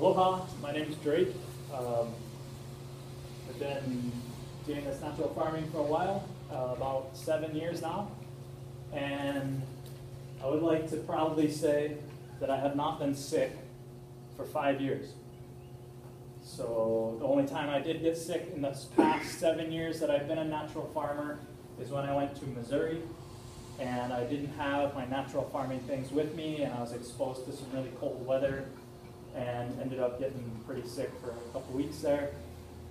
Aloha, my name is Drake. I've been doing this natural farming for a while, about 7 years now. And I would like to proudly say that I have not been sick for 5 years. So the only time I did get sick in the past 7 years that I've been a natural farmer is when I went to Missouri and I didn't have my natural farming things with me, and I was exposed to some really cold weather and ended up getting pretty sick for a couple weeks there.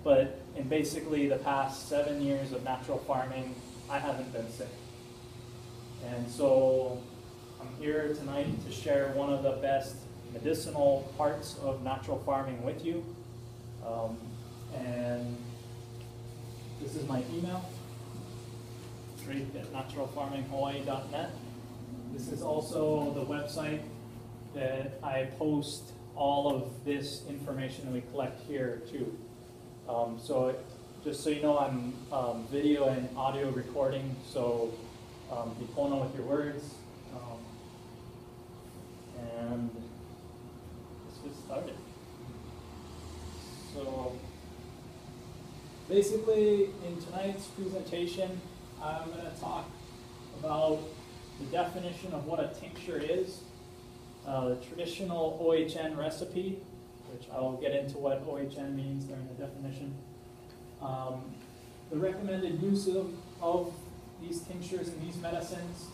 But in basically the past 7 years of natural farming, I haven't been sick. And so I'm here tonight to share one of the best medicinal parts of natural farming with you. And this is my email, drake@naturalfarminghawaii.net. This is also the website that I post all of this information that we collect here too. So just so you know, I'm video and audio recording, so be pulling on with your words. And let's get started. So basically in tonight's presentation, I'm going to talk about the definition of what a tincture is, the traditional OHN recipe, which I'll get into what OHN means during the definition, the recommended use of these tinctures and these medicines,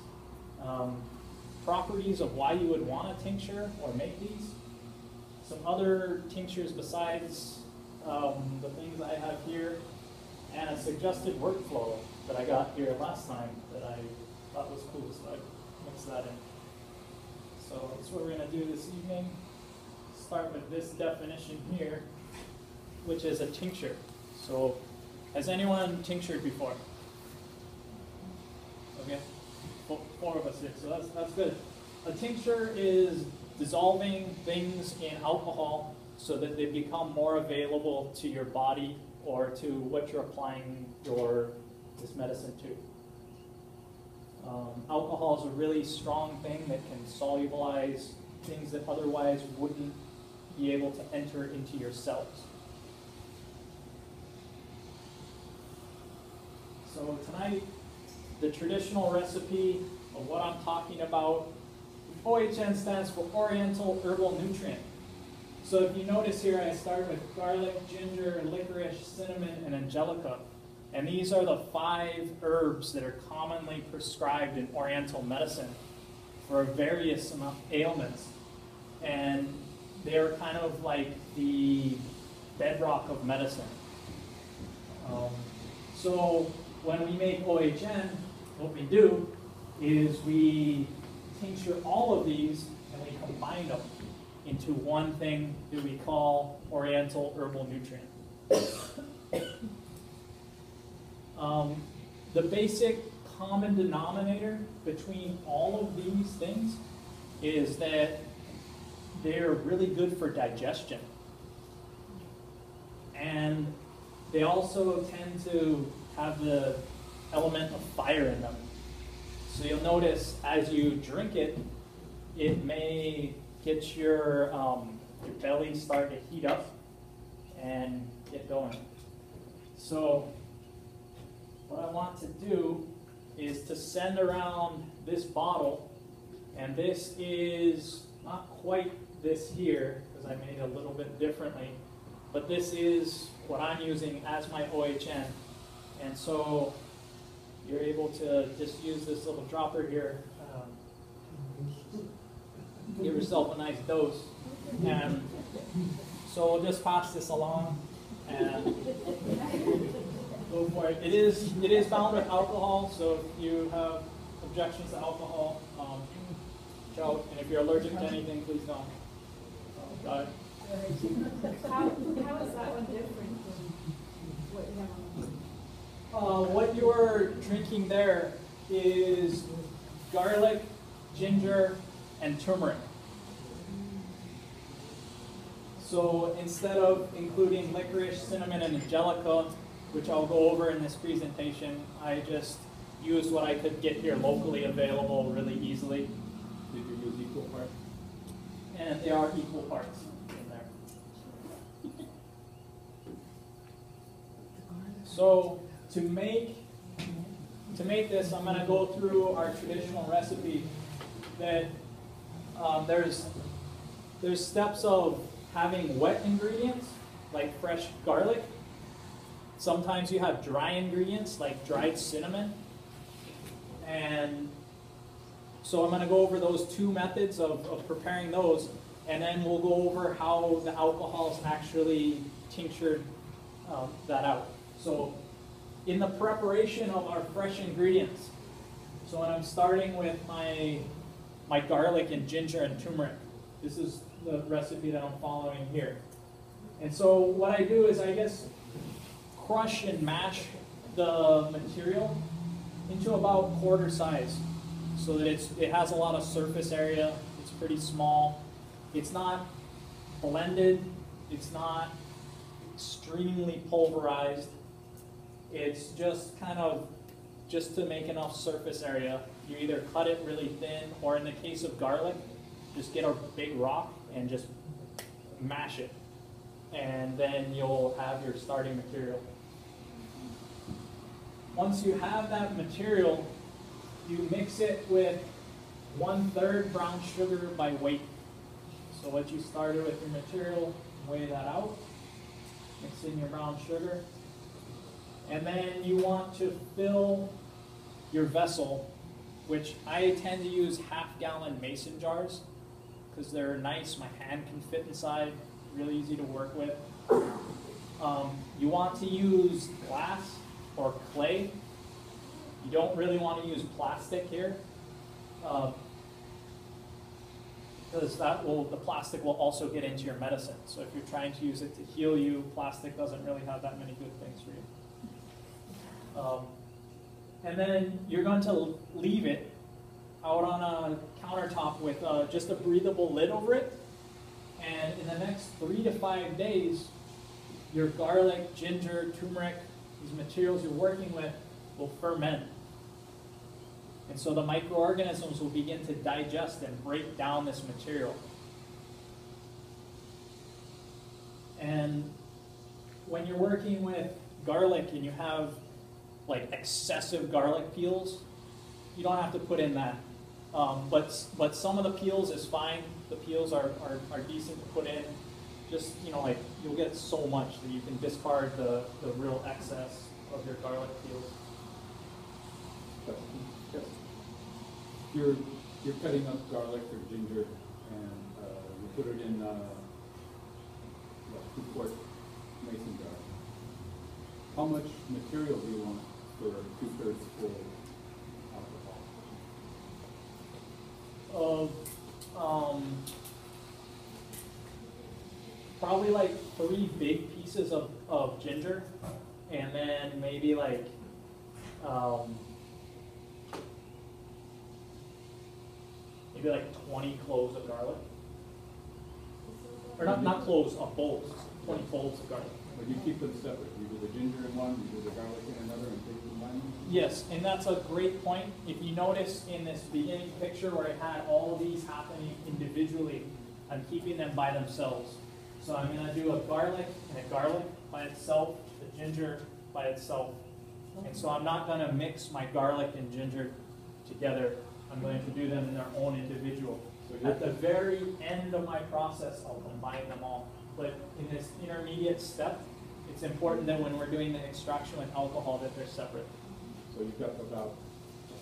properties of why you would want a tincture or make these, some other tinctures besides the things I have here, and a suggested workflow that I got here last time that I thought was cool, so I mixed that in. So that's what we're going to do this evening. Start with this definition here, which is a tincture. So has anyone tinctured before? Okay, four of us here, so that's good. A tincture is dissolving things in alcohol so that they become more available to your body or to what you're applying this medicine to. Alcohol is a really strong thing that can solubilize things that otherwise wouldn't be able to enter into your cells. So tonight, the traditional recipe of what I'm talking about, OHN stands for Oriental Herbal Nutrient. So if you notice here, I start with garlic, ginger, licorice, cinnamon, and angelica. And these are the 5 herbs that are commonly prescribed in Oriental medicine for various ailments. And they're kind of like the bedrock of medicine. So when we make OHN, what we do is we tincture all of these and we combine them into one thing that we call Oriental Herbal Nutrient. The basic common denominator between all of these things is that they're really good for digestion. And they also tend to have the element of fire in them. So you'll notice as you drink it, it may get your belly start to heat up and get going. So what I want to do is to send around this bottle, and this is not quite this here, because I made it a little bit differently, but this is what I'm using as my OHN. And so you're able to just use this little dropper here, give yourself a nice dose. And so we'll just pass this along and go for it. It is bound with alcohol, so if you have objections to alcohol, reach out. And if you're allergic to anything, please don't. Got it? How is that one different from what you have on? What you're drinking there is garlic, ginger, and turmeric. So instead of including licorice, cinnamon, and angelica, which I'll go over in this presentation, I just used what I could get here locally available really easily. Did you use equal parts? And they are equal parts in there. So to make this, I'm going to go through our traditional recipe. That there's steps of having wet ingredients like fresh garlic. Sometimes you have dry ingredients like dried cinnamon. And so I'm going to go over those two methods of preparing those, and then we'll go over how the alcohol's actually tinctured that out. So in the preparation of our fresh ingredients, so when I'm starting with my garlic and ginger and turmeric, this is the recipe that I'm following here. And so what I do is I just crush and mash the material into about quarter size, so that it has a lot of surface area. It's pretty small. It's not blended. It's not extremely pulverized. It's just kind of just to make enough surface area. You either cut it really thin, or in the case of garlic, just get a big rock and just mash it. And then you'll have your starting material. Once you have that material, you mix it with 1/3 brown sugar by weight. So what you started with your material, weigh that out, mix in your brown sugar, and then you want to fill your vessel, which I tend to use half-gallon mason jars because they're nice, my hand can fit inside, really easy to work with. You want to use glass or clay. You don't really want to use plastic here, because the plastic will also get into your medicine. So if you're trying to use it to heal you, plastic doesn't really have that many good things for you. And then you're going to leave it out on a countertop with just a breathable lid over it. And in the next 3 to 5 days, your garlic, ginger, turmeric, these materials you're working with will ferment. And so the microorganisms will begin to digest and break down this material. And when you're working with garlic and you have like excessive garlic peels, you don't have to put in that. But some of the peels is fine. The peels are decent to put in. Just, like you'll get so much that you can discard the real excess of your garlic peels. Yes. You're cutting up garlic or ginger, and you put it in 2-quart mason jar. How much material do you want for 2/3 full alcohol? Probably like 3 big pieces of ginger, and then maybe like maybe like 20 cloves of garlic. Or not cloves, bulbs. 20 bulbs of garlic. But you keep them separate. You do the ginger in one, you do the garlic in another, and take them combine them? Yes, and that's a great point. If you notice in this beginning picture where I had all of these happening individually, I'm keeping them by themselves. So I'm going to do a garlic and a garlic by itself, the ginger by itself. And so I'm not going to mix my garlic and ginger together. I'm going to do them in their own individual. So at the very end of my process, I'll combine them all. But in this intermediate step, it's important that when we're doing the extraction with alcohol that they're separate. So you've got about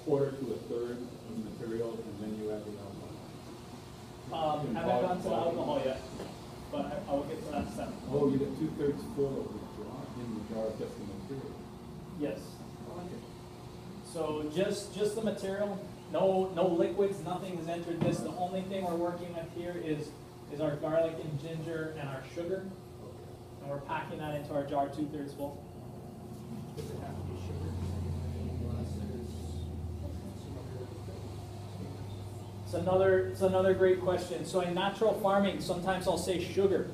1/4 to 1/3 of the material, and then you add the alcohol. I haven't gone to the alcohol yet, but I will get to that step. Oh, you get 2/3 full of the jar in the jar of just the material. Yes. So just the material, no liquids, nothing has entered this. The only thing we're working with here is our garlic and ginger and our sugar. And we're packing that into our jar 2/3 full. Does it have to be sugar? It's another great question. So in natural farming, sometimes I'll say sugar.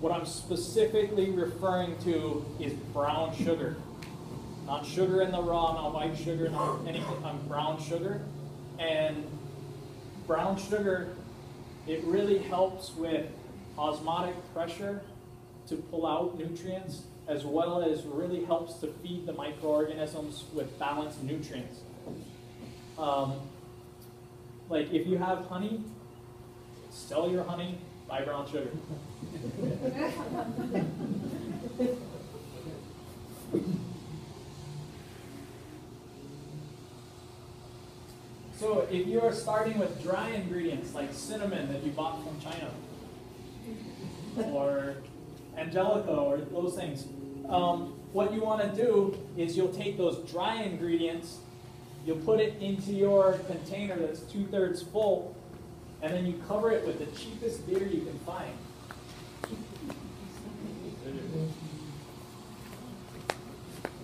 What I'm specifically referring to is brown sugar. Not sugar in the raw, not white sugar, not anything. Brown sugar. And brown sugar, it really helps with osmotic pressure to pull out nutrients, as well as really helps to feed the microorganisms with balanced nutrients. Like if you have honey, sell your honey, buy brown sugar. So if you are starting with dry ingredients like cinnamon that you bought from China, or angelica, or those things, what you want to do is you'll take those dry ingredients, you'll put it into your container that's 2/3 full, and then you cover it with the cheapest beer you can find.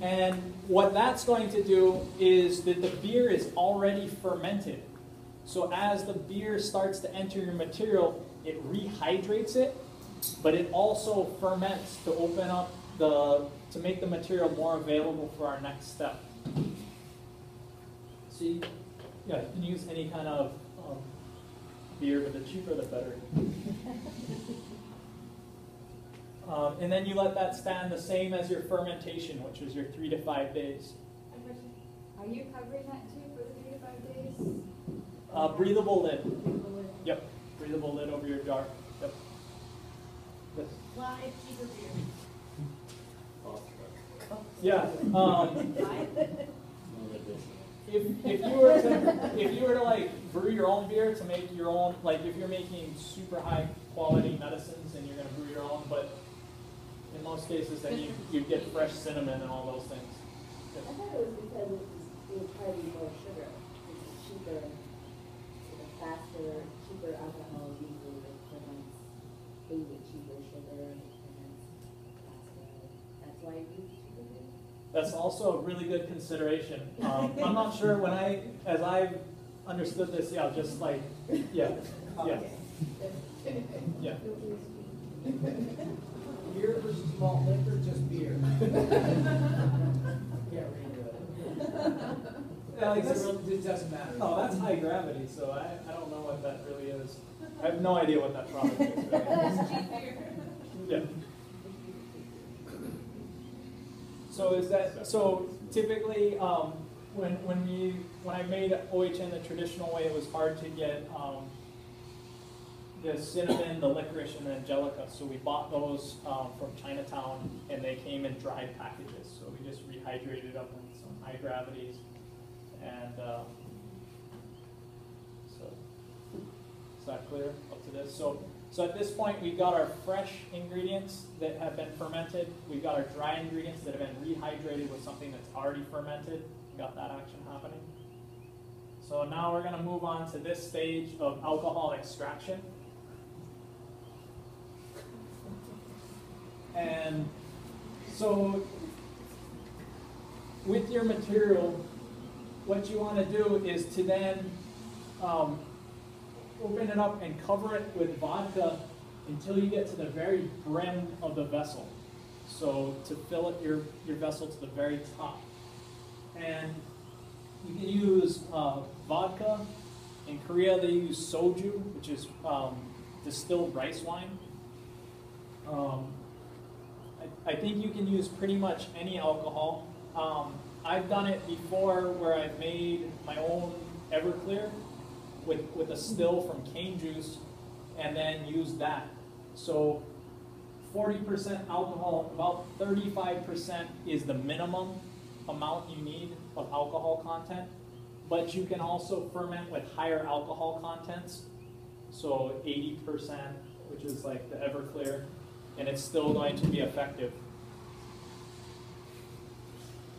And what that's going to do is that the beer is already fermented. So as the beer starts to enter your material, it rehydrates it, but it also ferments to open up to make the material more available for our next step. See, yeah, you can use any kind of beer, but the cheaper the better. And then you let that stand the same as your fermentation, which is your 3 to 5 days. Are you covering that too for the 3 to 5 days? Breathable lid. Breathable lid. Yep, breathable lid over your jar. Yep. Yes. Why cheaper beer? Yeah. If you were to like brew your own beer to make your own, like if you're making super high quality medicines and you're going to brew your own, but in most cases then you get fresh cinnamon and all those things. I thought it was because it was probably more sugar. It's cheaper, it's a faster, cheaper alcohol usually ferments things with cheaper sugar and ferments faster. That's why you use cheaper beer. That's also a really good consideration. I'm not sure as I've understood this, yeah, just like, yeah. Beer versus malt liquor, just beer. Yeah, Like this, it doesn't matter. no, that's high gravity, so I don't know what that really is. I have no idea what that product is. Really. Yeah. So typically when I made OHN the traditional way, it was hard to get the cinnamon, the licorice, and the angelica. So we bought those from Chinatown, and they came in dried packages. So we just rehydrated them with some high gravities, and so is that clear up to this? So at this point, we've got our fresh ingredients that have been fermented. We've got our dry ingredients that have been rehydrated with something that's already fermented. We got that action happening. So now we're going to move on to this stage of alcohol extraction. And so with your material, what you want to do is to then open it up and cover it with vodka until you get to the very brim of the vessel. So to fill it your vessel to the very top. And you can use vodka. In Korea, they use soju, which is distilled rice wine. I think you can use pretty much any alcohol. I've done it before where I've made my own Everclear with a still from cane juice and then used that. So 40% alcohol, about 35% is the minimum amount you need of alcohol content, but you can also ferment with higher alcohol contents, so 80%, which is like the Everclear, and it's still going to be effective.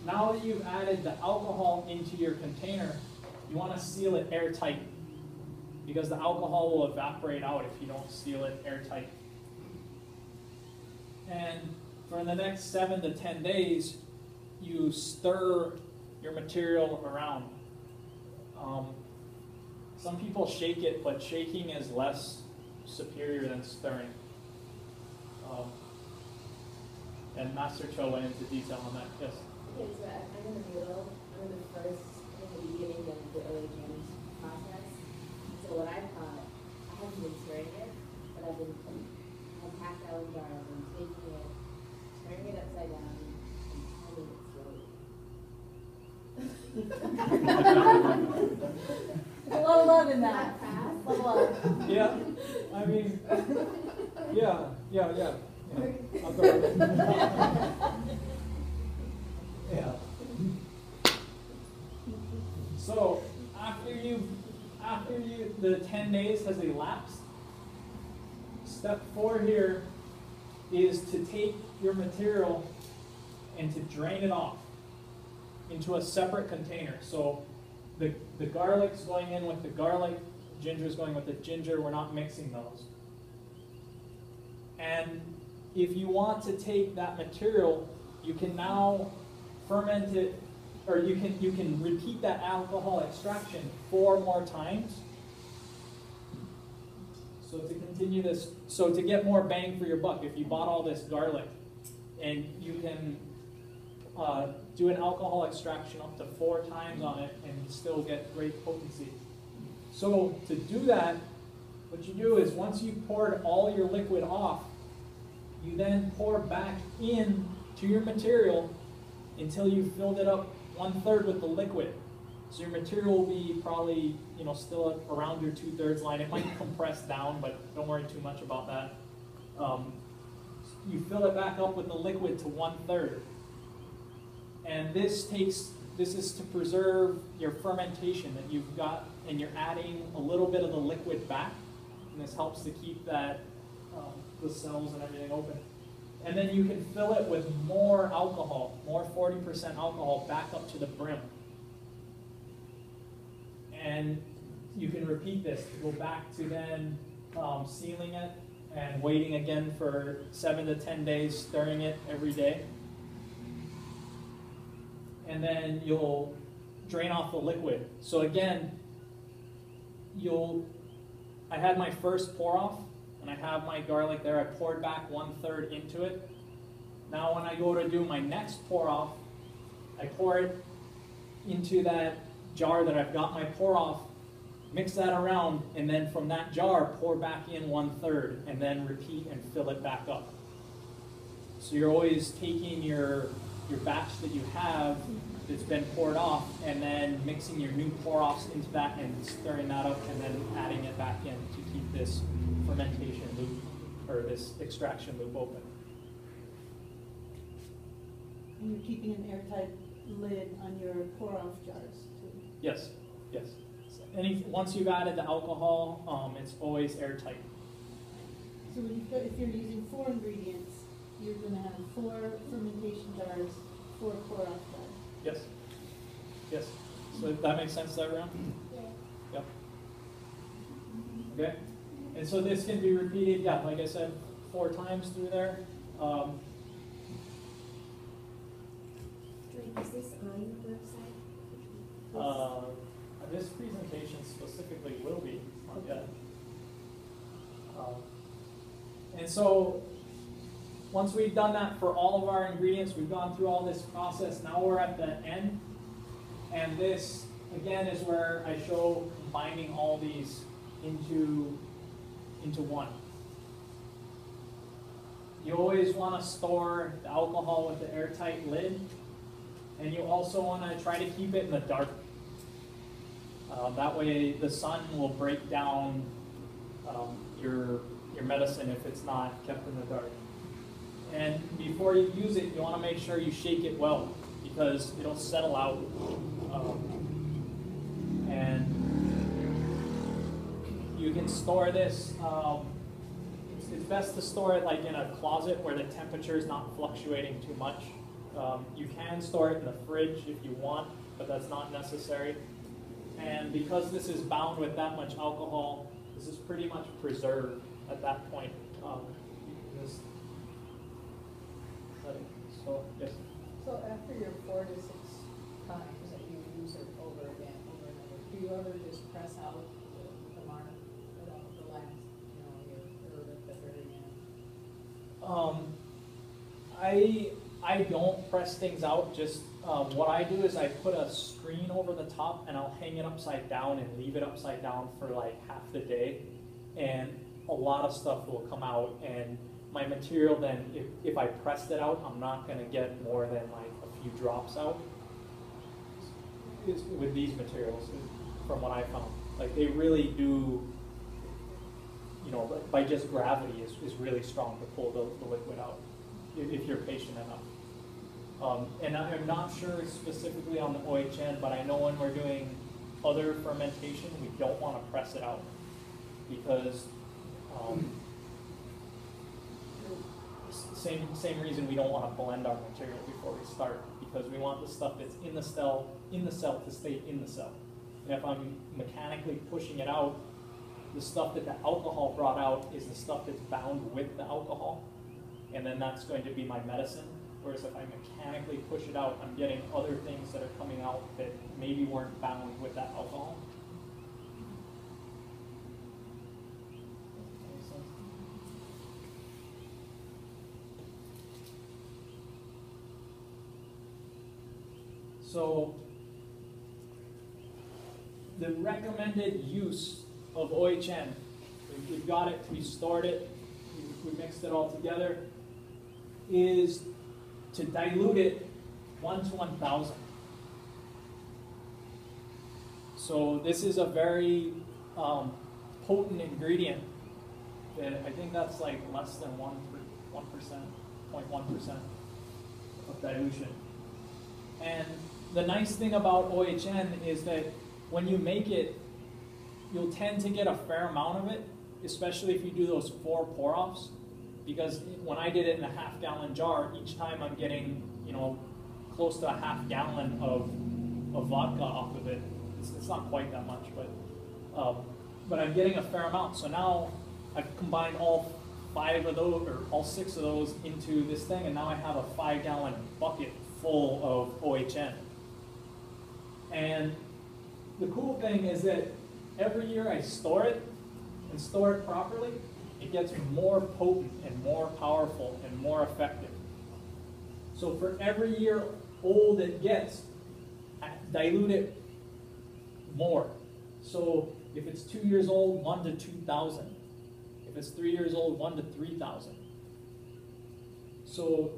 Now that you've added the alcohol into your container, you want to seal it airtight, because the alcohol will evaporate out if you don't seal it airtight. And for the next 7 to 10 days, you stir your material around. Some people shake it, but shaking is less superior than stirring. And Master Cho went into detail on that. Yes? Okay, so I'm in the middle, I'm in the first, in the beginning of the OHM process. So what I've caught, I haven't been stirring it, but I've packed out in jars and taking it upside down and a little love in that. A little love. Yeah, I mean, yeah. I'll go with it. Yeah. So after the 10 days has elapsed, step 4 here is to take your material and to drain it off into a separate container. So the garlic's going in with the garlic, ginger's going with the ginger. We're not mixing those. And if you want to take that material, you can now ferment it, or you can repeat that alcohol extraction 4 more times. So to continue this, so to get more bang for your buck, if you bought all this garlic, and you can do an alcohol extraction up to 4 times on it and still get great potency. So to do that, what you do is once you've poured all your liquid off, you then pour back in to your material until you've filled it up 1/3 with the liquid. So your material will be probably, still around your 2/3 line. It might compress down, but don't worry too much about that. You fill it back up with the liquid to 1/3. And this is to preserve your fermentation that you've got, and you're adding a little bit of the liquid back, and this helps to keep that the cells and everything open. And then you can fill it with more alcohol, more 40% alcohol back up to the brim. And you can repeat this to go back to then sealing it and waiting again for 7 to 10 days, stirring it every day. And then you'll drain off the liquid. So again, I had my first pour off, and I have my garlic there. I poured back 1/3 into it. Now when I go to do my next pour off, I pour it into that jar that I've got my pour off, mix that around, and then from that jar, pour back in 1/3, and then repeat and fill it back up. So you're always taking your batch that you have that's been poured off, and then mixing your new pour-offs into that and stirring that up, and then adding it back in to keep this fermentation loop, or this extraction loop open. And you're keeping an airtight lid on your pour-off jars too? Yes, yes. Once you've added the alcohol, it's always airtight. So if you're using 4 ingredients, you're going to have 4 fermentation jars, 4 pour-off jars. Yes. Yes. So that makes sense to everyone? Yeah. Yep. Okay. And so this can be repeated, yeah, like I said, 4 times through there. Is this on your website? This presentation specifically will be, not yet. And so once we've done that for all of our ingredients, we've gone through all this process, now we're at the end. And this, again, is where I show combining all these into one. You always want to store the alcohol with the airtight lid, and you also want to try to keep it in the dark. That way the sun will break down your medicine if it's not kept in the dark. And before you use it, you want to make sure you shake it well, because it'll settle out. And you can store this, it's best to store it like in a closet where the temperature is not fluctuating too much. You can store it in the fridge if you want, but that's not necessary. And because this is bound with that much alcohol, this is pretty much preserved at that point. In this setting. So, yes. So after your 4 to 6 times that you use it over and over, do you ever just press out the mark, the last, your herb at the very end? I don't press things out. Just what I do is I put a screen over the top, and I'll hang it upside down and leave it upside down for like half the day, and a lot of stuff will come out. And my material then, if I pressed it out, I'm not going to get more than like a few drops out with these materials, from what I found. Like they really do, you know, by just gravity is really strong to pull the liquid out if you're patient enough. And I'm not sure specifically on the OHN, but I know when we're doing other fermentation, we don't want to press it out because same reason we don't want to blend our material before we start, because we want the stuff that's in the cell to stay in the cell. And if I'm mechanically pushing it out, the stuff that the alcohol brought out is the stuff that's bound with the alcohol, and then that's going to be my medicine. Whereas if I mechanically push it out, I'm getting other things that are coming out that maybe weren't bound with that alcohol. So the recommended use of OHN, we've got it, we stored it, we mixed it all together, is to dilute it 1 to 1,000. So this is a very potent ingredient that I think that's like less than 1%, 0.1% of dilution. And the nice thing about OHN is that when you make it, you'll tend to get a fair amount of it, especially if you do those 4 pour-offs. Because when I did it in a half-gallon jar, each time I'm getting, you know, close to a half-gallon of vodka off of it. It's not quite that much, but I'm getting a fair amount. So now I've combined all 5 of those, or all 6 of those into this thing, and now I have a 5-gallon bucket full of OHN. And the cool thing is that every year I store it and store it properly, it gets more potent and more powerful and more effective. So for every year old it gets, I dilute it more. So if it's 2 years old, 1 to 2,000. If it's 3 years old, 1 to 3,000. So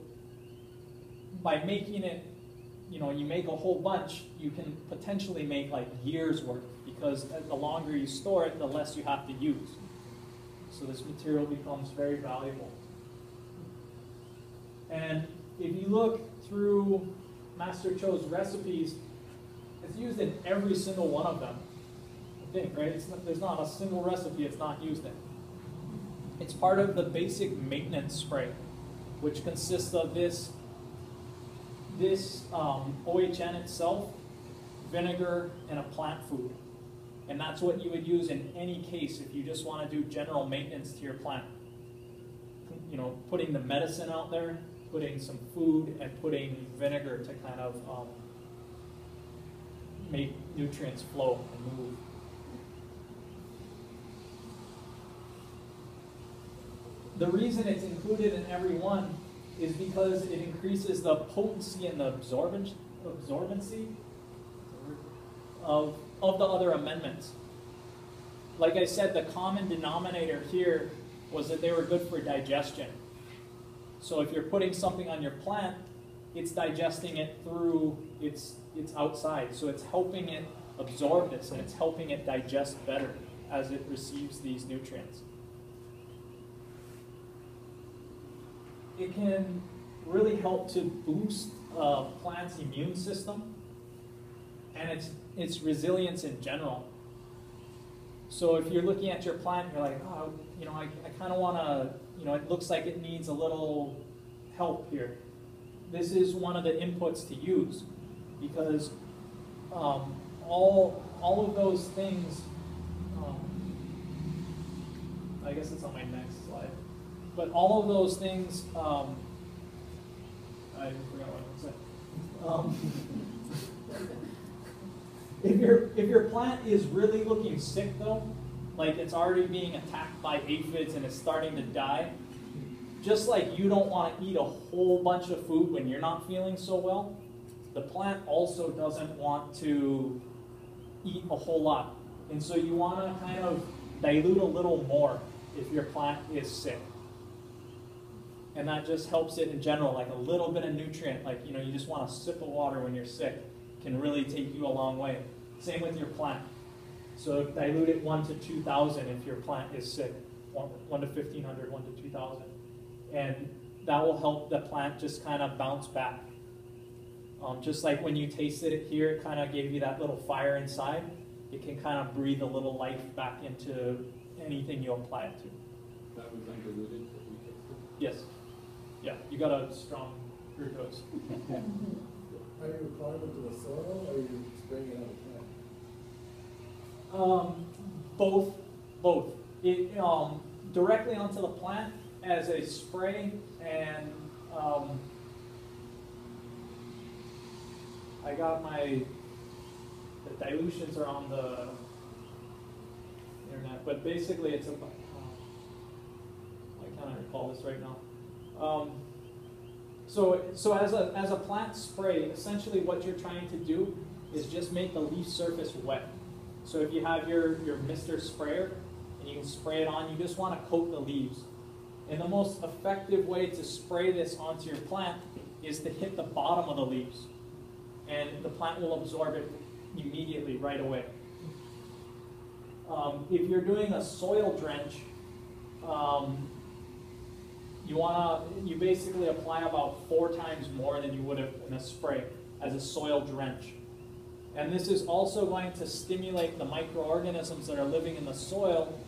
by making it, you know, you make a whole bunch, you can potentially make like years worth, because the longer you store it, the less you have to use. So this material becomes very valuable. And if you look through Master Cho's recipes, it's used in every single one of them. I think, right? There's not a single recipe it's not used in. It's part of the basic maintenance spray, which consists of this OHN itself, vinegar, and a plant food. And that's what you would use in any case if you just want to do general maintenance to your plant. You know, putting the medicine out there, putting some food, and putting vinegar to kind of make nutrients flow and move. The reason it's included in every one is because it increases the potency and the absorbency of the other amendments. Like I said, the common denominator here was that they were good for digestion. So if you're putting something on your plant, it's digesting it through its outside. So it's helping it absorb this, and it's helping it digest better as it receives these nutrients. It can really help to boost a plant's immune system and its resilience in general. So if you're looking at your plant, you're like, oh, you know, I kind of want to, you know, it looks like it needs a little help here. This is one of the inputs to use, because all of those things, I guess it's on my next slide, but all of those things, I forgot what I was saying. If your plant is really looking sick though, like it's already being attacked by aphids and it's starting to die, just like you don't want to eat a whole bunch of food when you're not feeling so well, the plant also doesn't want to eat a whole lot. And so you want to kind of dilute a little more if your plant is sick. and that just helps it in general, like a little bit of nutrient, like you just want a sip of water when you're sick, can really take you a long way. Same with your plant. So dilute it 1 to 2,000 if your plant is sick, 1 to 1,500, 1 to 2,000. And that will help the plant just kind of bounce back. Just like when you tasted it here, it kind of gave you that little fire inside. It can kind of breathe a little life back into anything you apply it to. That was undiluted that we tasted? Yes. Yeah, you got a strong root dose. Are you applying it to the soil or are you spraying it on the plant? Both. It directly onto the plant as a spray, and I got the dilutions are on the internet, but basically it's about, I can't recall this right now. So as a plant spray, essentially what you're trying to do is just make the leaf surface wet. So if you have your mister sprayer and you can spray it on, you just want to coat the leaves. And the most effective way to spray this onto your plant is to hit the bottom of the leaves. And the plant will absorb it immediately, right away. If you're doing a soil drench, you basically apply about 4 times more than you would have in a spray as a soil drench. And this is also going to stimulate the microorganisms that are living in the soil,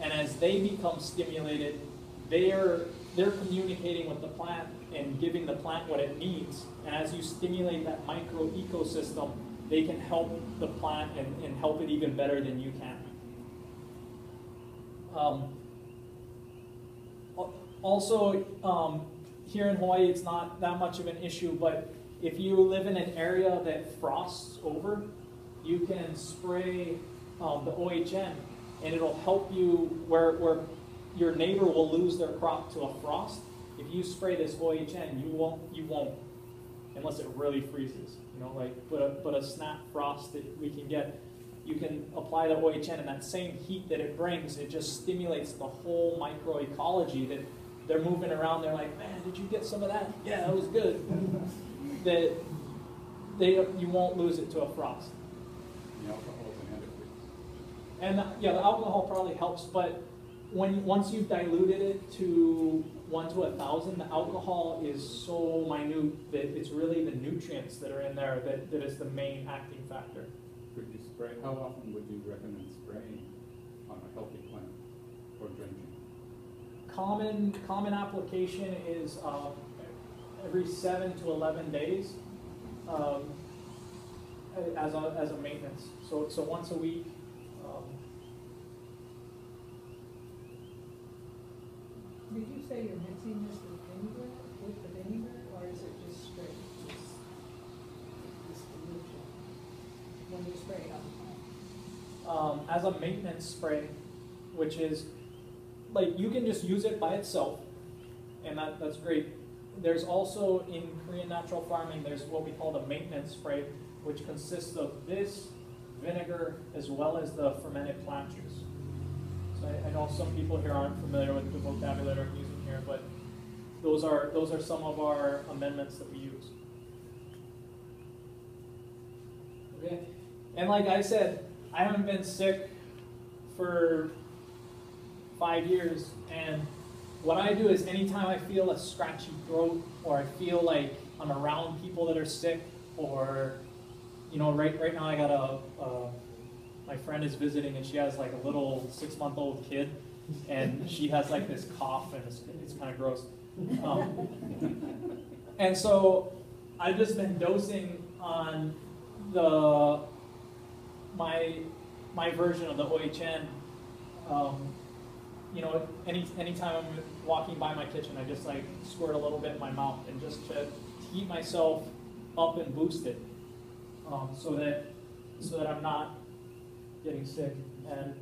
and as they become stimulated, they're communicating with the plant and giving the plant what it needs. And as you stimulate that micro ecosystem, they can help the plant and help it even better than you can. Also, here in Hawaii, it's not that much of an issue, but if you live in an area that frosts over, you can spray the OHN, and it'll help you where your neighbor will lose their crop to a frost. If you spray this OHN, you won't, unless it really freezes. But a snap frost that we can get, you can apply the OHN, and that same heat that it brings, it just stimulates the whole microecology that they're moving around. They're like, man, did you get some of that? Yeah, that was good. That you won't lose it to a frost. The alcohol is an antifreeze. And the alcohol probably helps, but once you've diluted it to 1 to 1,000, the alcohol is so minute that it's really the nutrients that are in there that is the main acting factor. Could you spray? How often would you recommend spraying on a healthy plant or drenching? Common application is every 7 to 11 days as a maintenance. So once a week. Did you say you're mixing this with the vinegar, or is it just straight? Just dilution when you spray it on the plant? As a maintenance spray, which is like you can just use it by itself, and that's great. There's also in Korean natural farming, there's what we call the maintenance spray, which consists of this vinegar as well as the fermented plant juice. So I know some people here aren't familiar with the vocabulary I'm using here, but those are some of our amendments that we use. Okay, and like I said, I haven't been sick for 5 years, and what I do is anytime I feel a scratchy throat, or I feel like I'm around people that are sick, or right now I got my friend is visiting, and she has like a little 6-month-old kid, and she has like this cough, and it's kind of gross. And so I've just been dosing on my version of the OHN. Anytime I'm walking by my kitchen, I just like squirt a little bit in my mouth, and just to heat myself up and boost it, so that I'm not getting sick. And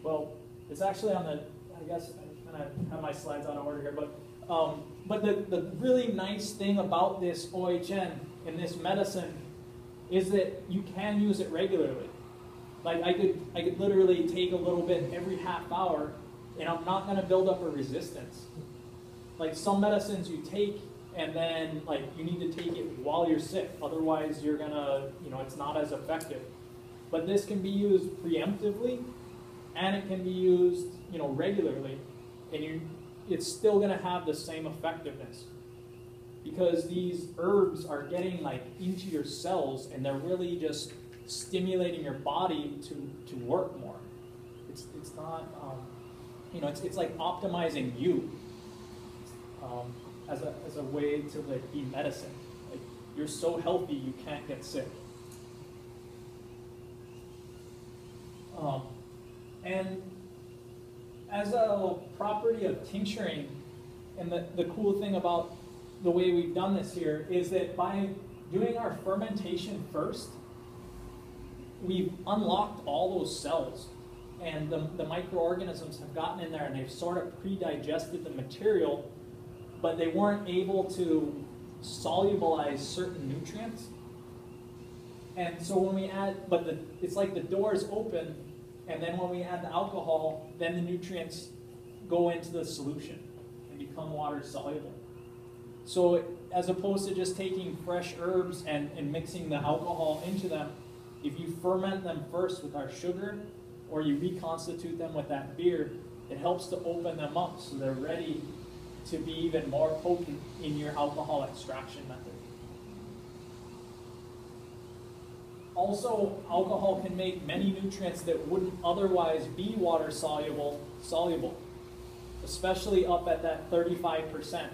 well, it's actually on the, I guess I'm gonna have my slides out of order here, but the really nice thing about this OHN in this medicine is that you can use it regularly. Like I could literally take a little bit every half hour, and I'm not going to build up a resistance. Like some medicines you take, and then like you need to take it while you're sick. Otherwise, you're gonna, it's not as effective. But this can be used preemptively, and it can be used, regularly, and it's still going to have the same effectiveness, because these herbs are getting like into your cells, and they're really just stimulating your body to work more. It's not, it's like optimizing you as a way to like be medicine. Like you're so healthy you can't get sick. And as a property of tincturing, and the cool thing about the way we've done this here is that by doing our fermentation first, we've unlocked all those cells, and the microorganisms have gotten in there and they've sort of pre-digested the material, but they weren't able to solubilize certain nutrients. And so when we add, it's like the doors open, and then when we add the alcohol, then the nutrients go into the solution and become water soluble. So as opposed to just taking fresh herbs and mixing the alcohol into them, if you ferment them first with our sugar, or you reconstitute them with that beer, it helps to open them up so they're ready to be even more potent in your alcohol extraction method. Also, alcohol can make many nutrients that wouldn't otherwise be water soluble, especially up at that 35%.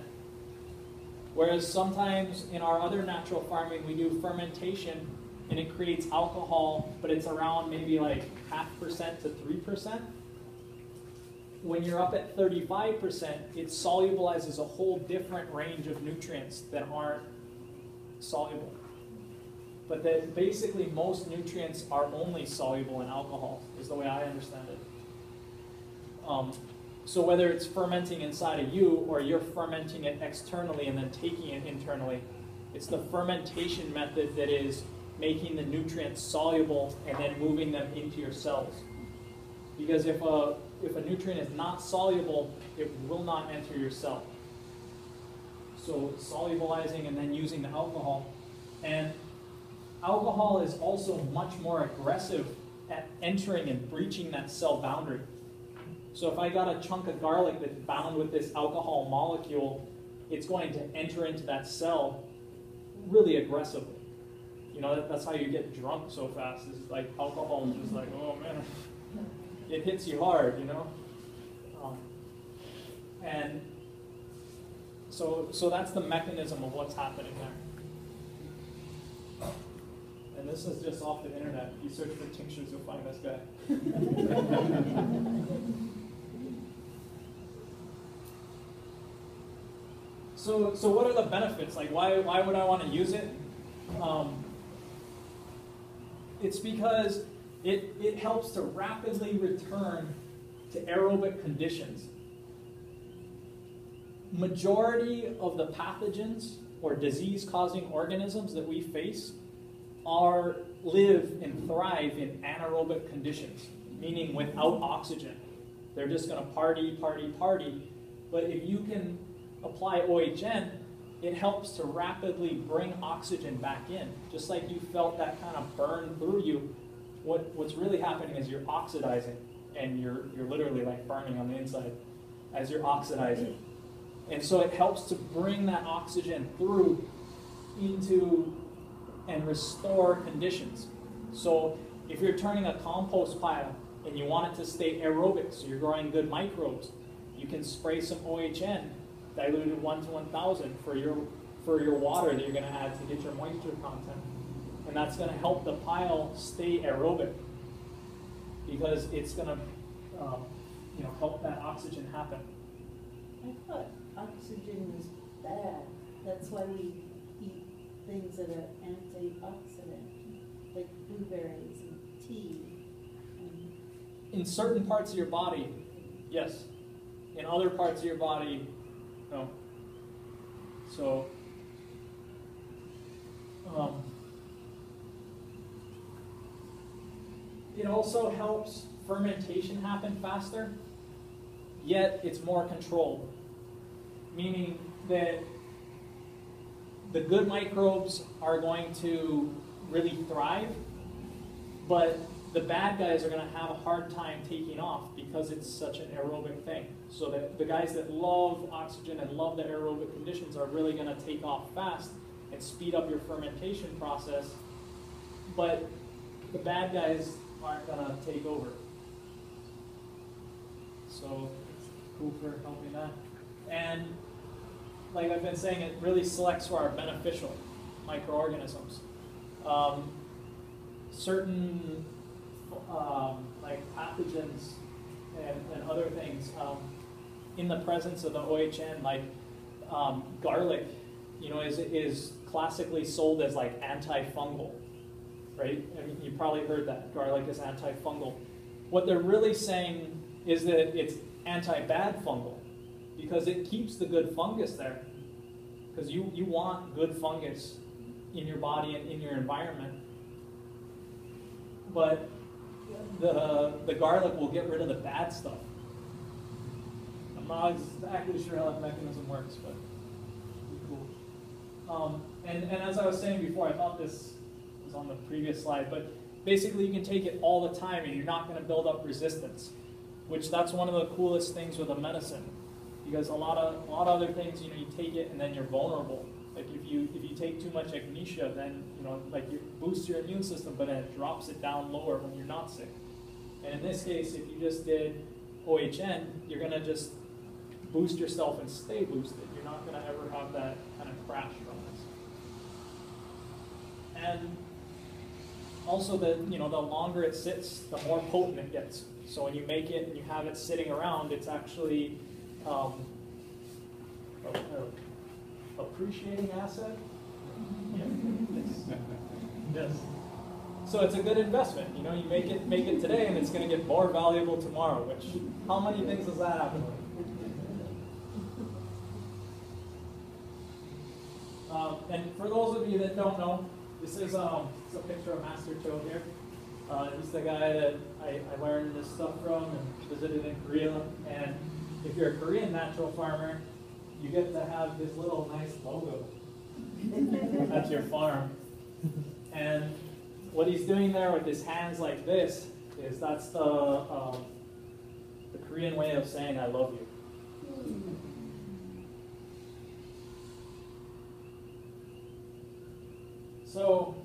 Whereas sometimes in our other natural farming, we do fermentation and it creates alcohol, but it's around maybe like 0.5% to 3%. When you're up at 35%, it solubilizes a whole different range of nutrients that aren't soluble. But that basically most nutrients are only soluble in alcohol, is the way I understand it. So whether it's fermenting inside of you, or you're fermenting it externally and then taking it internally, it's the fermentation method that is making the nutrients soluble and then moving them into your cells. Because if a nutrient is not soluble, it will not enter your cell. So solubilizing and then using the alcohol. And alcohol is also much more aggressive at entering and breaching that cell boundary. So if I got a chunk of garlic that's bound with this alcohol molecule, it's going to enter into that cell really aggressively. That's how you get drunk so fast. Is like alcohol is just like, oh man, it hits you hard, and so that's the mechanism of what's happening there. And this is just off the internet. If you search for tinctures, you'll find this guy. So what are the benefits? Like, why would I want to use it? It's because it helps to rapidly return to aerobic conditions. Majority of the pathogens or disease-causing organisms that we face live and thrive in anaerobic conditions, meaning without oxygen. They're just going to party, party, party. But if you can apply OHN, it helps to rapidly bring oxygen back in. Just like you felt that kind of burn through you, what's really happening is you're oxidizing, and you're literally like burning on the inside as you're oxidizing. And so it helps to bring that oxygen through into and restore conditions. So if you're turning a compost pile and you want it to stay aerobic, so you're growing good microbes, you can spray some OHN, diluted 1 to 1,000 for your water that you're going to add to get your moisture content. And that's going to help the pile stay aerobic, because it's going to help that oxygen happen. I thought oxygen was bad. That's why we eat things that are antioxidant, like blueberries and tea. In certain parts of your body, yes. In other parts of your body, no. So, it also helps fermentation happen faster, yet it's more controlled. Meaning that the good microbes are going to really thrive, but the bad guys are going to have a hard time taking off because it's such an aerobic thing. So that the guys that love oxygen and love the aerobic conditions are really going to take off fast and speed up your fermentation process, but the bad guys aren't going to take over. So it's cool for helping that. And like I've been saying, it really selects for our beneficial microorganisms. Certain like pathogens and other things in the presence of the OHN, like garlic, is classically sold as like antifungal, right? I mean, you probably heard that garlic is antifungal. What they're really saying is that it's anti-bad fungal, because it keeps the good fungus there. Because you want good fungus in your body and in your environment. But the garlic will get rid of the bad stuff. I'm not exactly sure how that mechanism works, but pretty cool. And as I was saying before, I thought this was on the previous slide, but basically you can take it all the time and you're not going to build up resistance, which that's one of the coolest things with a medicine. Because a lot of other things, you take it and then you're vulnerable. Like if you take too much echinacea, then like you boost your immune system, but then it drops it down lower when you're not sick. And in this case, if you just did OHN, you're gonna just boost yourself and stay boosted. You're not gonna ever have that kind of crash from this. And also the longer it sits, the more potent it gets. So when you make it and you have it sitting around, it's actually appreciating asset. Yeah. Yes. So it's a good investment. You make it today, and it's going to get more valuable tomorrow. Which, how many things does that happen with? And for those of you that don't know, this is a picture of Master Cho here. He's the guy that I learned this stuff from and visited in Korea. And if you're a Korean natural farmer, you get to have this little nice logo at your farm. And what he's doing there with his hands like this is that's the Korean way of saying I love you. So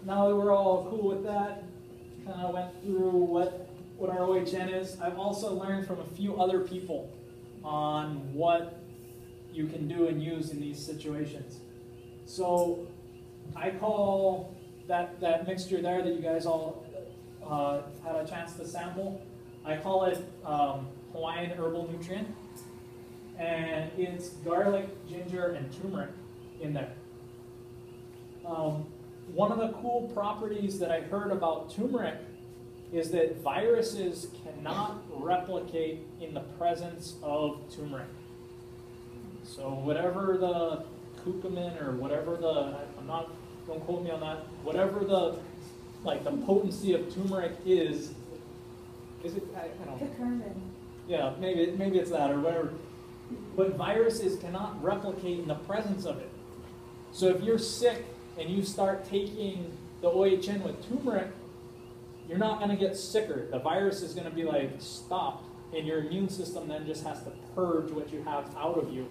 now that we're all cool with that, kind of went through what our OHN is. I've also learned from a few other people on what you can do and use in these situations. So I call that mixture there that you guys all had a chance to sample, I call it Hawaiian herbal nutrient. And it's garlic, ginger, and turmeric in there. One of the cool properties that I heard about turmeric is that viruses cannot replicate in the presence of turmeric. So whatever the curcumin or whatever don't quote me on that, whatever the potency of turmeric is it, I don't know. Curcumin. Yeah, maybe it's that or whatever. But viruses cannot replicate in the presence of it. So if you're sick and you start taking the OHN with turmeric, you're not going to get sicker. The virus is going to be stopped, and your immune system then just has to purge what you have out of you.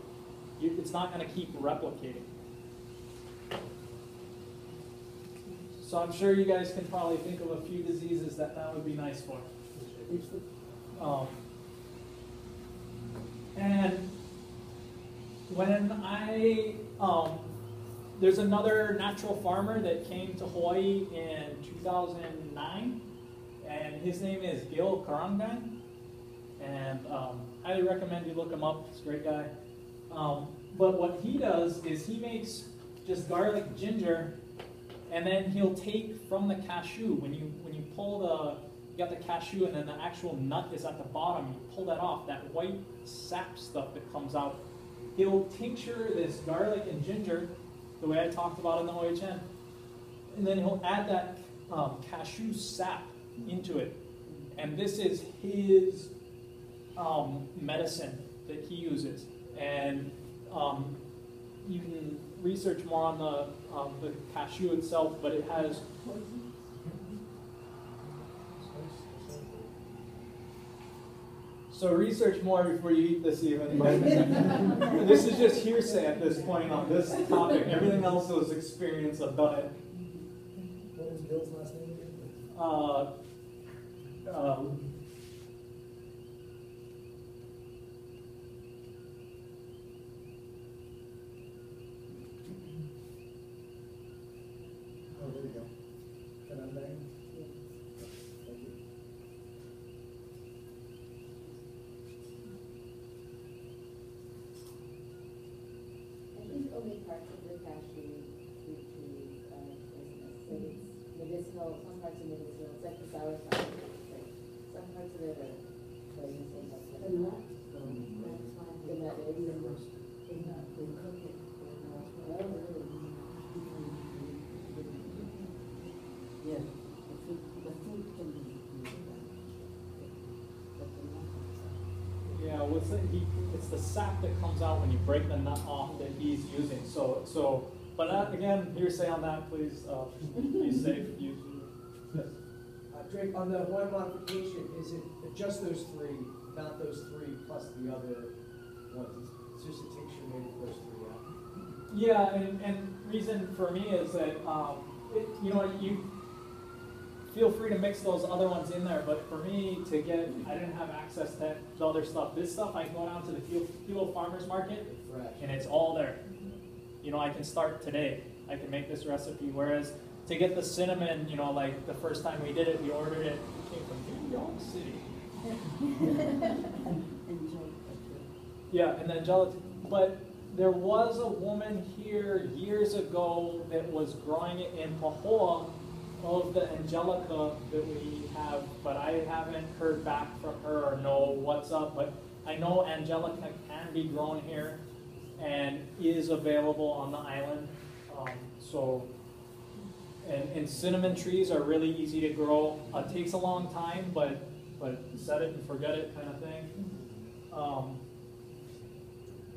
It's not going to keep replicating. So I'm sure you guys can probably think of a few diseases that would be nice for. And when there's another natural farmer that came to Hawaii in 2009, and his name is Gil Karangan, and highly recommend you look him up. He's a great guy. But what he does is he makes just garlic, ginger, and then he'll take from the cashew. When you pull you got the cashew, and then the actual nut is at the bottom. You pull that off, that white sap stuff that comes out. He'll tincture this garlic and ginger, the way I talked about in the OHN, and then he'll add that cashew sap into it. And this is his medicine that he uses. And you can research more on the cashew itself, but it has. So research more before you eat this even. But this is just hearsay at this point on this topic. Everything else was experience. I've done it. What was Bill's last name again? Uh, Oh, there you go. Can I name? Thank you. I think only parts of the cashew fruit tree are poisonous. So it's medicinal, some parts are medicinal, it's like the sauerkraut. It's like some parts of it are poisonous and some parts are not. The nut is. Oh, really? Yeah, the fruit can be used, but the nut. yeah, it's the sap that comes out when you break the nut off that he's using. But again, hearsay on that, please. Be safe. Yes. Drake, on the one modification, is it just those three, not those three plus the other ones? It's just a tincture made of those three, Yeah, and reason for me is that you feel free to mix those other ones in there, but for me to get, I didn't have access to the other stuff. This stuff I can go down to the Kilo Farmers Market Fresh. and it's all there. I can start today. I can make this recipe. Whereas to get the cinnamon, like the first time we did it, we ordered it. It came from New York City. Yeah, and then gelatin. But there was a woman here years ago that was growing it in Pahoa of the Angelica that we have, but I haven't heard back from her or know what's up. But I know Angelica can be grown here and is available on the island. And cinnamon trees are really easy to grow. It takes a long time, but set it and forget it kind of thing.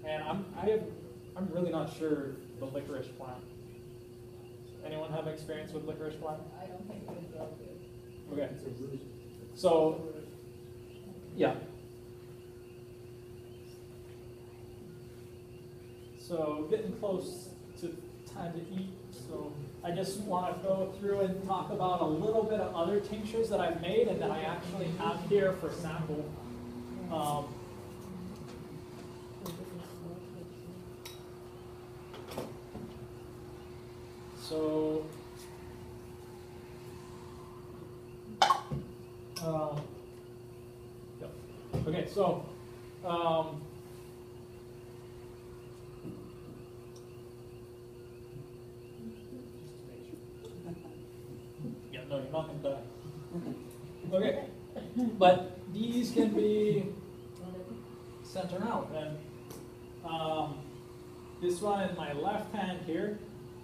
And I'm really not sure the licorice plant. Anyone have experience with licorice plant? I don't think it would grow good. Okay. So, yeah. So getting close to time to eat. So I just want to go through and talk about a little bit of other tinctures that I've made and that I actually have here for sample. So, yep. Okay, so, yeah, no, you're not going to die. Okay, but these can be sent around, and this one in my left hand here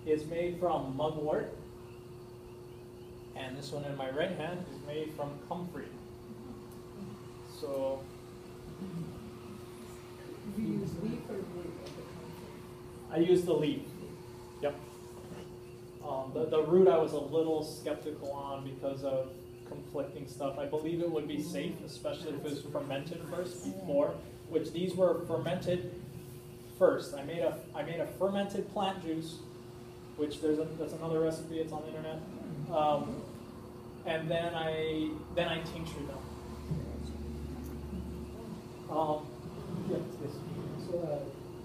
is made from mugwort, and this one in my right hand is made from comfrey. So You use leaf or root of the comfrey? I use the leaf. Yep. The root I was a little skeptical on because of conflicting stuff. I believe it would be safe, especially if it was fermented first before, which these were fermented first. I made a fermented plant juice, which that's another recipe. It's on the internet. And then I tinctured them. Yeah, yes. So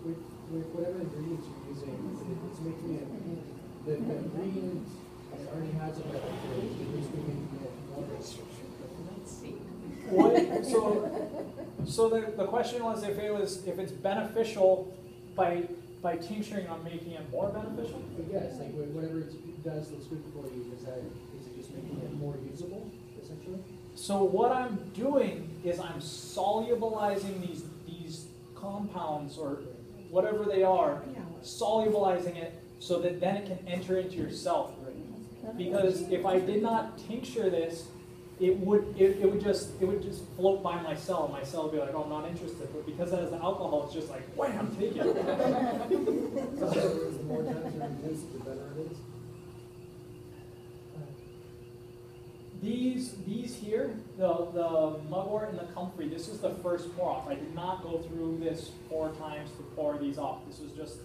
with whatever ingredients you're using, it's making it, the ingredient already has it, it's just making it more rich. So the question was if it's beneficial by tincturing on making it more beneficial? But yes, like whatever it does that's good for you, is it just making it more usable, essentially? So what I'm doing is I'm solubilizing these compounds or whatever they are, solubilizing it so that then it can enter into your cell. because if I did not tincture this, it would just float by my cell, and my cell would be like, oh, I'm not interested. But because it has the alcohol, it's just like, wham, take it. So the more times you reduce it, the better it is? These here, the mugwort and the comfrey, this is the first pour off. I did not go through this 4 times to pour these off. This was just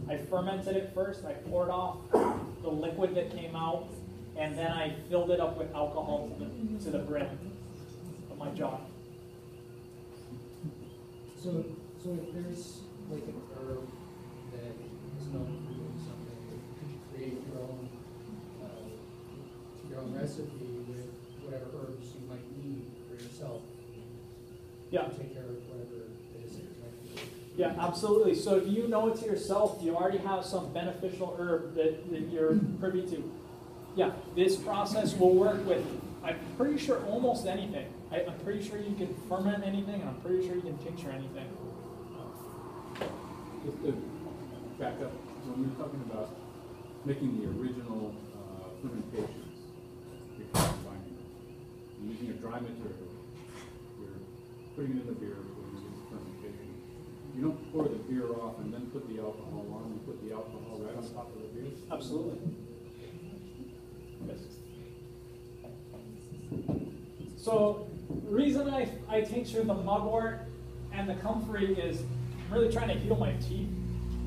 I fermented it first, I poured off the liquid that came out, and then I filled it up with alcohol to the brim of my jar. So if there's like an herb that is known for doing something, could you create your own recipe with whatever herbs you might need for yourself? Yeah. To take care of whatever it is that you're trying to do. Yeah, absolutely. So if you know it to yourself, you already have some beneficial herb that you're privy to. Yeah, this process will work with, I'm pretty sure, almost anything. I'm pretty sure you can ferment anything, and I'm pretty sure you can tincture anything. Just to back up, when you're talking about making the original fermentations before combining them, you're using a dry material, you're putting it in the beer before you do the fermentation. You don't pour the beer off and then put the alcohol on, you put the alcohol right on top of the beer. Absolutely. Yes. So the reason I tincture the mugwort and the comfrey is I'm really trying to heal my teeth.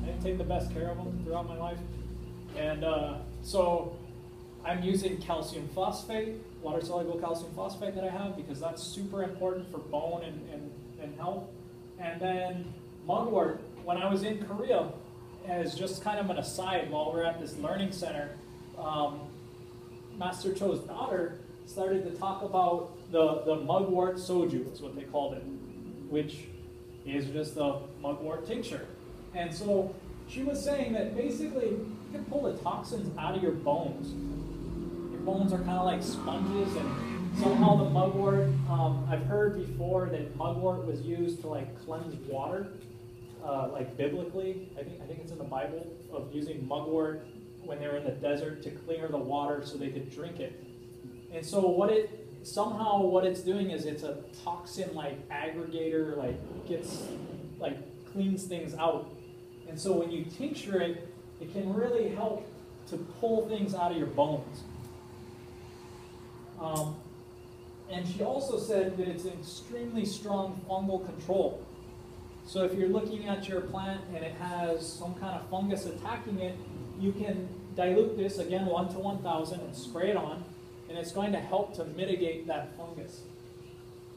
I didn't take the best care of them throughout my life. And so I'm using calcium phosphate, water-soluble calcium phosphate that I have, because that's super important for bone and health. And then mugwort, when I was in Korea, as just kind of an aside while we're at this learning center, Master Cho's daughter started to talk about the mugwort soju, is what they called it, which is just a mugwort tincture. And so she was saying that basically you can pull the toxins out of your bones. Your bones are kind of like sponges, and somehow the mugwort, I've heard before that mugwort was used to like cleanse water, like biblically. I think it's in the Bible, of using mugwort when they were in the desert to clear the water so they could drink it. And so what it's doing is it's a toxin like aggregator, like cleans things out. And so when you tincture it, it can really help to pull things out of your bones. And she also said that it's an extremely strong fungal control. So if you're looking at your plant and it has some kind of fungus attacking it, you can dilute this, again, 1 to 1,000, and spray it on, and it's going to help to mitigate that fungus.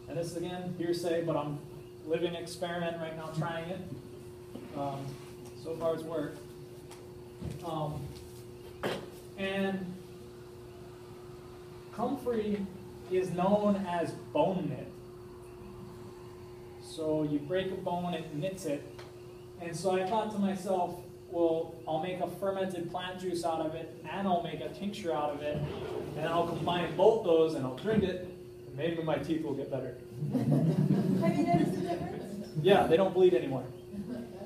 And this is, again, hearsay, but I'm living experiment right now trying it. So far it's worked. And comfrey is known as bone knit. So you break a bone, it knits it. And so I thought to myself, well, I'll make a fermented plant juice out of it, and I'll make a tincture out of it, and then I'll combine both those, and I'll drink it, and maybe my teeth will get better. Have you noticed the difference? Yeah, they don't bleed anymore.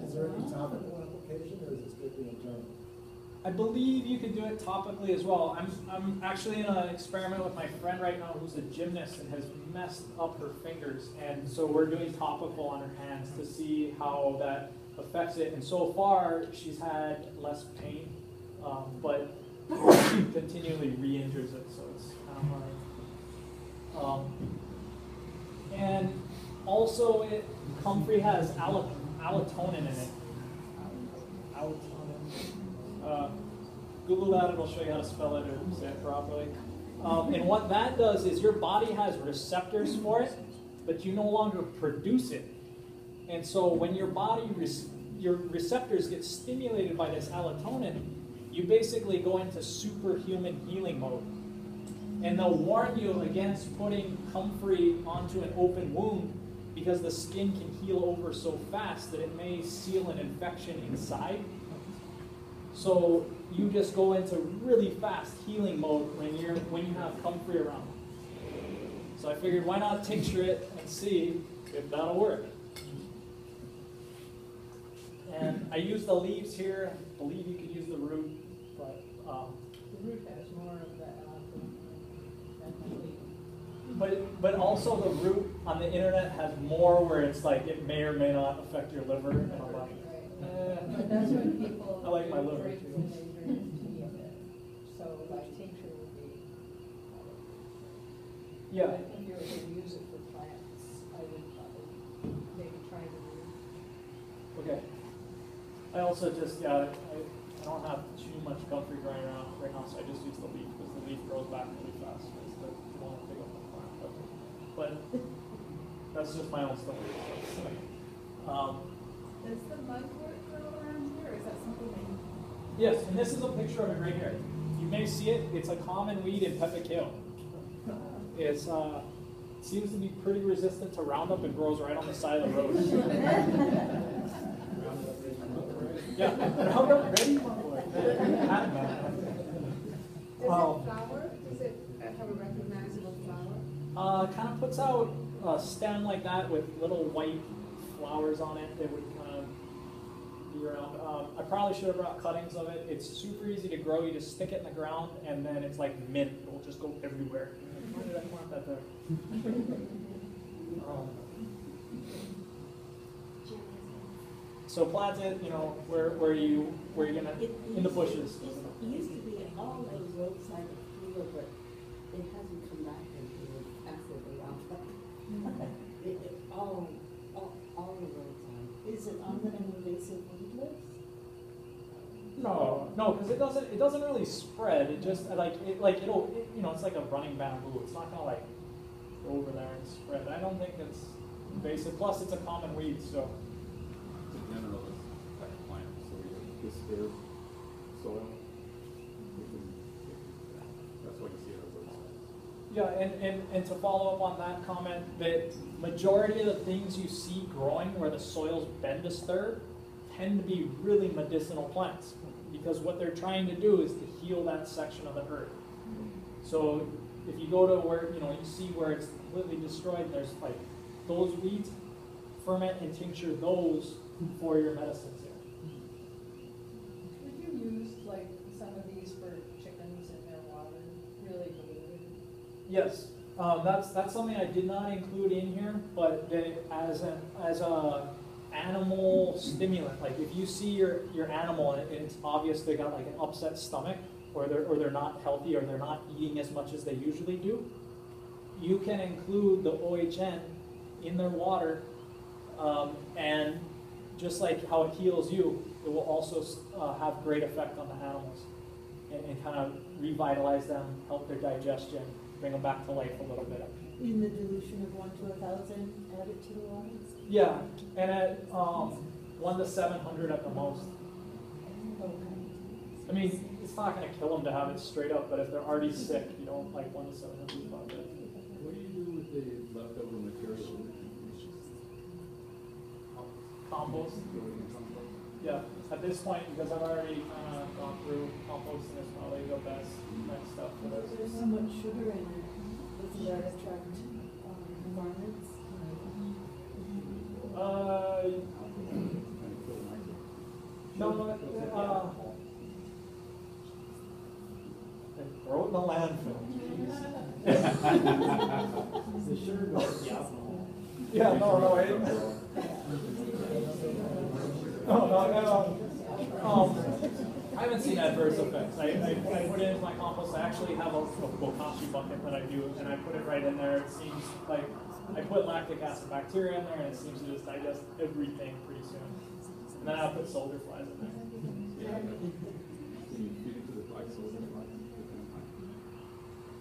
Is there any topical application, or is it strictly internal? I believe you can do it topically as well. I'm actually in an experiment with my friend right now who's a gymnast and has messed up her fingers, and so we're doing topical on her hands to see how that affects it. And so far, she's had less pain, but she continually re-injures it, so it's kind of hard. And also, comfrey has allotonin in it. Google that, it'll show you how to spell it or say it properly. And what that does is your body has receptors for it, but you no longer produce it. And so when your body, your receptors get stimulated by this allotonin, you basically go into superhuman healing mode. And they'll warn you against putting comfrey onto an open wound because the skin can heal over so fast that it may seal an infection inside. So you just go into really fast healing mode when you have comfrey around. So I figured, why not tincture it and see if that'll work. And I use the leaves here. I believe you could use the root, but root has more of that than the leaf. But also the root on the internet has more where it's like it may or may not affect your liver. And I'm like, But that's when people I like my liver drink, too. when they drink tea of it. So like tincture would be. Yeah. But if you were to use it for plants, I would probably maybe try the root. Okay. I also just, I don't have too much comfrey growing around right now, so I just use the leaf because the leaf grows back really fast. Because you don't want to pick up the plant. But that's just my own story. Does the mugwort grow around here, or is that something that you... Yes, and this is a picture of it right here. You may see it. It's a common weed in pepper kale. It's seems to be pretty resistant to Roundup and grows right on the side of the road. Yeah, Roundup ready? Does it flower? Does it have a recognizable flower? Kind of puts out a stem like that with little white flowers on it that would kind of be around. I probably should have brought cuttings of it. It's super easy to grow. You just stick it in the ground, and then it's like mint. It'll just go everywhere. Why did I plant that there? So plant it, where you're gonna in the bushes. It used to be all the roadside field, but it hasn't come back into it after the Roundup. All the roadside. Is it on the invasive weed list? No, because it doesn't really spread. It just it's like a running bamboo. It's not gonna like go over there and spread. I don't think it's invasive. Plus, it's a common weed, so. It's a generalist type plant, so you disturb soil. That's why you see it on roadsides. Yeah, and to follow up on that comment, the majority of the things you see growing where the soil's been disturbed tend to be really medicinal plants, because what they're trying to do is to heal that section of the earth. So if you go to where, you see where it's completely destroyed, and there's like those weeds, ferment and tincture those for your medicines there. Would you use like some of these for chickens in their water, really diluted? Yes, that's something I did not include in here, but as a animal stimulant, like if you see your animal and it's obvious they got like an upset stomach, or they're not healthy, or they're not eating as much as they usually do, you can include the OHN in their water, and just like how it heals you, it will also have great effect on the animals, and kind of revitalize them, help their digestion, bring them back to life a little bit. In the dilution of 1 to 1,000, add it to the water? Yeah, and at 1 to 700 at the most. Okay. I mean, it's not going to kill them to have it straight up, but if they're already sick, you don't like 1 to 700 about that. What do you do with the leftover material? Compost? Yeah, at this point, because I've already kind of gone through composting, is probably the best next step for this. There's so much sugar in it. Does that attract varmints? No, throw it in the landfill. The sugar goes the alcohol. Yeah, no, I haven't seen adverse effects. I put it into my compost. I actually have a bokashi bucket that I do, and I put it right in there. It seems like I put lactic acid bacteria in there, and it seems to just digest everything pretty soon. And then I'll put soldier flies in there.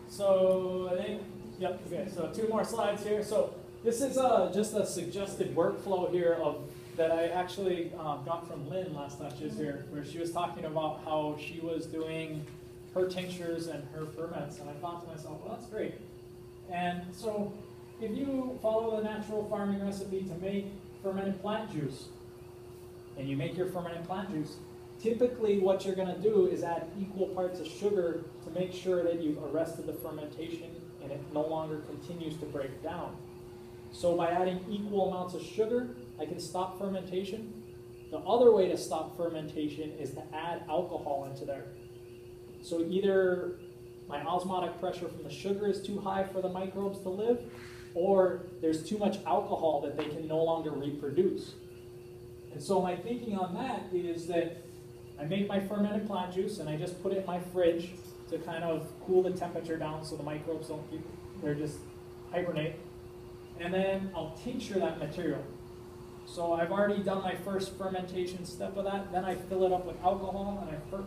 So I think, yep, okay, so 2 more slides here. So this is just a suggested workflow here that I actually got from Lynn last time she was here, where she was talking about how she was doing her tinctures and her ferments, and I thought to myself, well, that's great. And so if you follow the natural farming recipe to make fermented plant juice, and you make your fermented plant juice, typically what you're going to do is add equal parts of sugar to make sure that you've arrested the fermentation and it no longer continues to break down. So by adding equal amounts of sugar, I can stop fermentation. The other way to stop fermentation is to add alcohol into there. So either my osmotic pressure from the sugar is too high for the microbes to live, or there's too much alcohol that they can no longer reproduce. And so my thinking on that is that I make my fermented plant juice and I just put it in my fridge to kind of cool the temperature down so the microbes don't keep, they're just hibernate. And then I'll tincture that material. So I've already done my first fermentation step of that. Then I fill it up with alcohol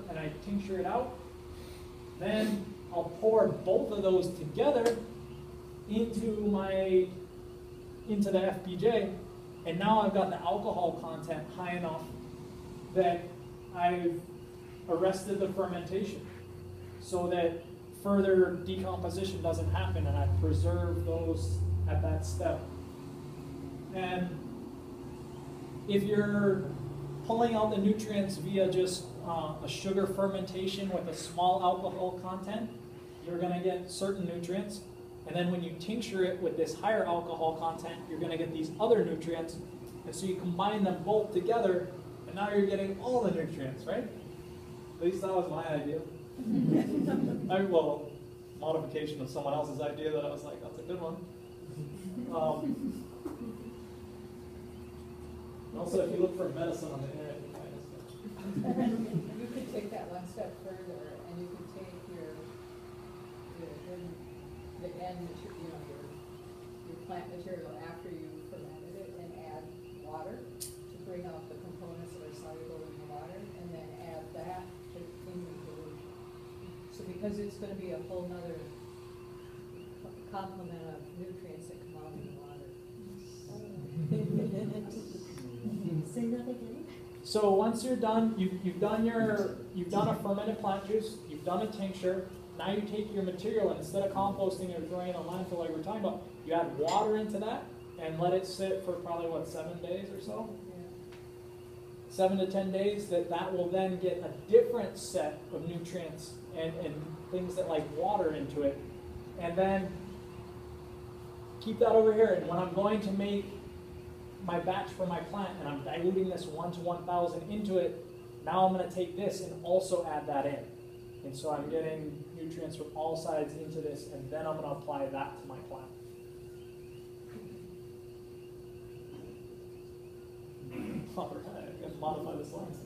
and I tincture it out. Then I'll pour both of those together into the FPJ, and now I've got the alcohol content high enough that I've arrested the fermentation so that further decomposition doesn't happen, and I've preserved those at that step. And if you're pulling out the nutrients via just a sugar fermentation with a small alcohol content, you're going to get certain nutrients. And then when you tincture it with this higher alcohol content, you're going to get these other nutrients. And so you combine them both together, and now you're getting all the nutrients, right? At least that was my idea. Well, modification of someone else's idea that I was like, that's a good one. Also, if you look for medicine on the internet, you find this stuff. You could take that one step further, and you could take the end material, your plant material after you fermented it, and add water to bring out the components that are soluble in the water, and then add that in the dilution. So because it's going to be a whole nother complement of nutrients that come out in the water. Say that again. So once you're done, you've done a fermented plant juice, you've done a tincture. Now you take your material and instead of composting or throwing it in a landfill like we're talking about, you add water into that and let it sit for probably 7 days or so? Yeah. 7 to 10 days, that will then get a different set of nutrients and things that like water into it. And then keep that over here. And when I'm going to make my batch for my plant and I'm diluting this 1 to 1,000 into it, now I'm going to take this and also add that in. And so I'm getting nutrients from all sides into this, and then I'm going to apply that to my plant. All right, I'm going to modify the slides.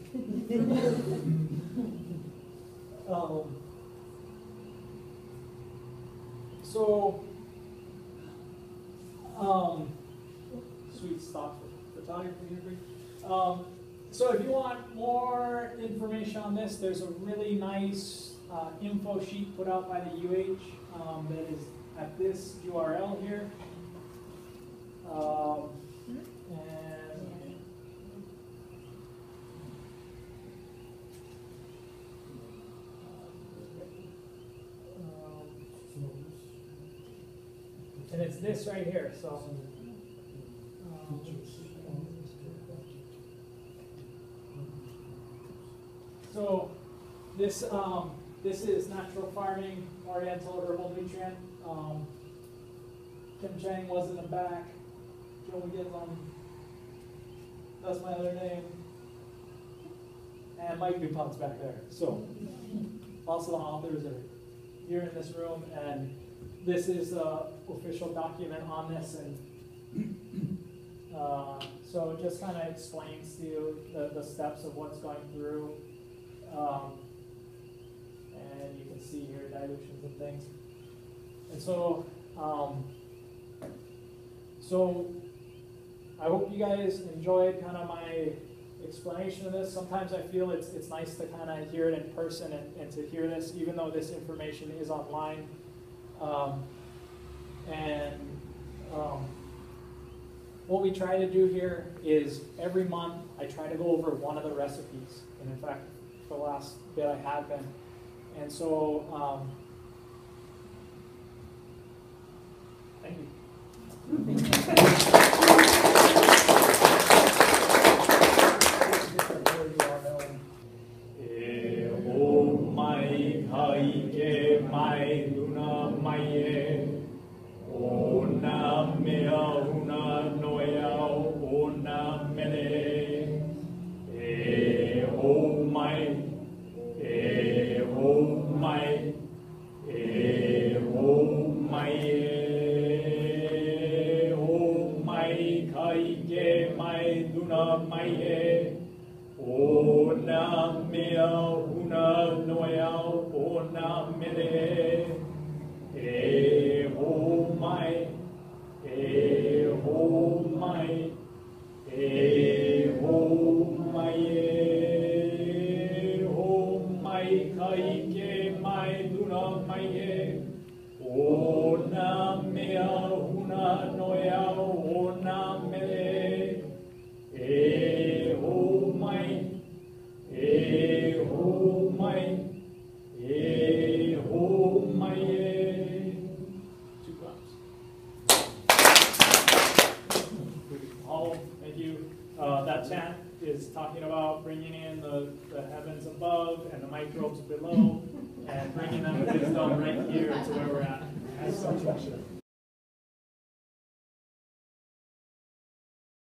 Sweet stock for photography here. So if you want more information on this, there's a really nice info sheet put out by the UH that is at this URL here. And it's this right here. So this is natural farming, Oriental herbal nutrient. Kim Chang was in the back. Joe McGill, that's my other name. And Mike DuPont's back there. So also the authors are here in this room, and this is the official document on this, and so it just kind of explains to you the steps of what's going through. And you can see here dilutions and things. And so, I hope you guys enjoyed kind of my explanation of this. Sometimes I feel it's nice to kind of hear it in person and to hear this, even though this information is online. What we try to do here is every month I try to go over one of the recipes. And in fact, for the last bit I have been. And so, thank you. kaike mai luna mai e. O na mea una noea o na mere. E ho mai. E ho mai. E ho mai. E ho mai kaike mai luna mai e. O na mea una noea o na mere. E ho mai. E ho mai. E ho mai. 2 claps. All, thank you. That chant is talking about bringing in the heavens above and the microbes below and bringing them wisdom right here to where we're at. As such,